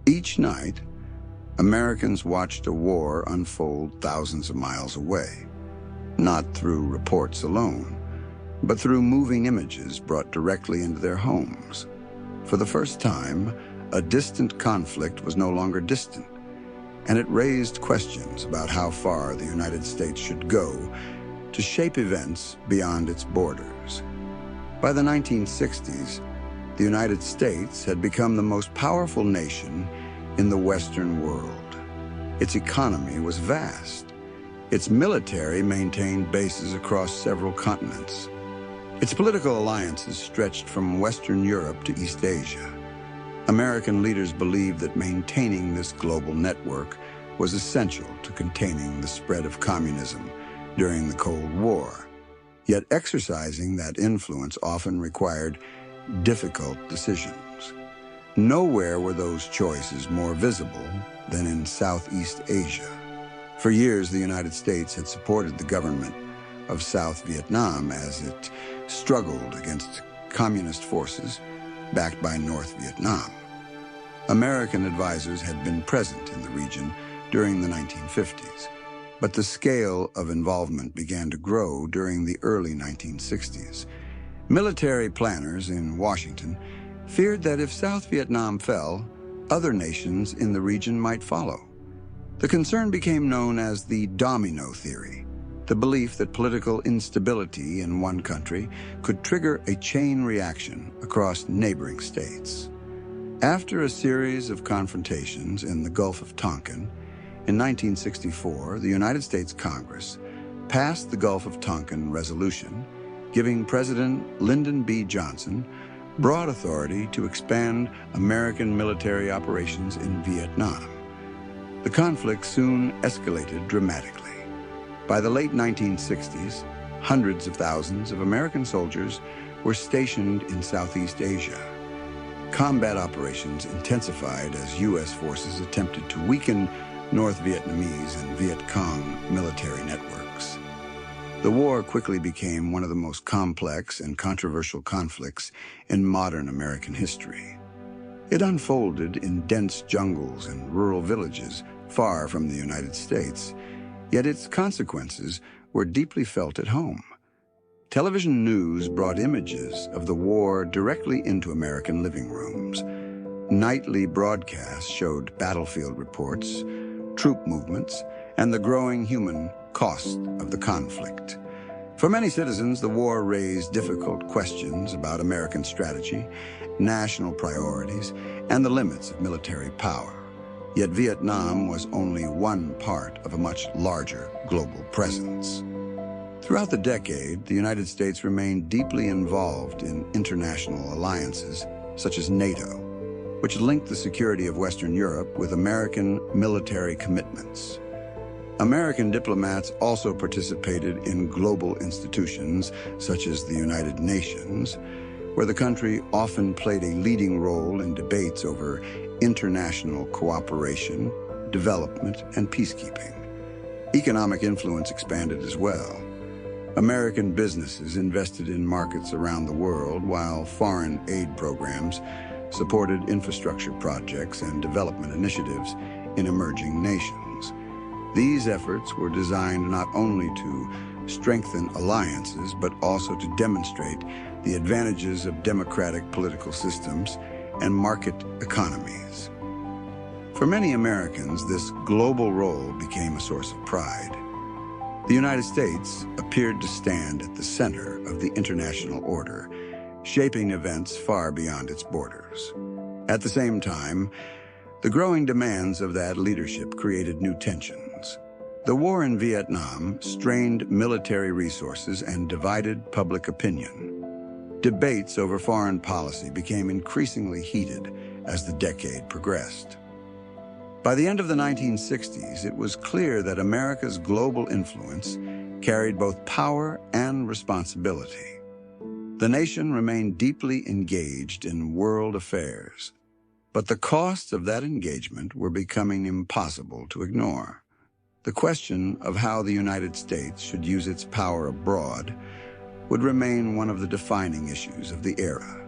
Each night, Americans watched a war unfold thousands of miles away, not through reports alone, but through moving images brought directly into their homes. For the first time, a distant conflict was no longer distant, and it raised questions about how far the United States should go to shape events beyond its borders. By the 1960s, the United States had become the most powerful nation in the Western world. Its economy was vast. Its military maintained bases across several continents. Its political alliances stretched from Western Europe to East Asia. American leaders believed that maintaining this global network was essential to containing the spread of communism during the Cold War. Yet exercising that influence often required difficult decisions. Nowhere were those choices more visible than in Southeast Asia. For years, the United States had supported the government of South Vietnam as it struggled against communist forces backed by North Vietnam. American advisors had been present in the region during the 1950s, but the scale of involvement began to grow during the early 1960s. Military planners in Washington feared that if South Vietnam fell, other nations in the region might follow. The concern became known as the domino theory, the belief that political instability in one country could trigger a chain reaction across neighboring states. After a series of confrontations in the Gulf of Tonkin, in 1964, the United States Congress passed the Gulf of Tonkin Resolution, giving President Lyndon B. Johnson broad authority to expand American military operations in Vietnam. The conflict soon escalated dramatically. By the late 1960s, hundreds of thousands of American soldiers were stationed in Southeast Asia. Combat operations intensified as U.S. forces attempted to weaken North Vietnamese and Viet Cong military networks. The war quickly became one of the most complex and controversial conflicts in modern American history. It unfolded in dense jungles and rural villages far from the United States, yet its consequences were deeply felt at home. Television news brought images of the war directly into American living rooms. Nightly broadcasts showed battlefield reports, troop movements, and the growing human cost of the conflict. For many citizens, the war raised difficult questions about American strategy, national priorities, and the limits of military power. Yet Vietnam was only one part of a much larger global presence. Throughout the decade, the United States remained deeply involved in international alliances, such as NATO, which linked the security of Western Europe with American military commitments. American diplomats also participated in global institutions, such as the United Nations, where the country often played a leading role in debates over international cooperation, development, and peacekeeping. Economic influence expanded as well. American businesses invested in markets around the world, while foreign aid programs supported infrastructure projects and development initiatives in emerging nations. These efforts were designed not only to strengthen alliances, but also to demonstrate the advantages of democratic political systems and market economies. For many Americans, this global role became a source of pride. The United States appeared to stand at the center of the international order, shaping events far beyond its borders. At the same time, the growing demands of that leadership created new tensions. The war in Vietnam strained military resources and divided public opinion. Debates over foreign policy became increasingly heated as the decade progressed. By the end of the 1960s, it was clear that America's global influence carried both power and responsibility. The nation remained deeply engaged in world affairs, but the costs of that engagement were becoming impossible to ignore. The question of how the United States should use its power abroad would remain one of the defining issues of the era.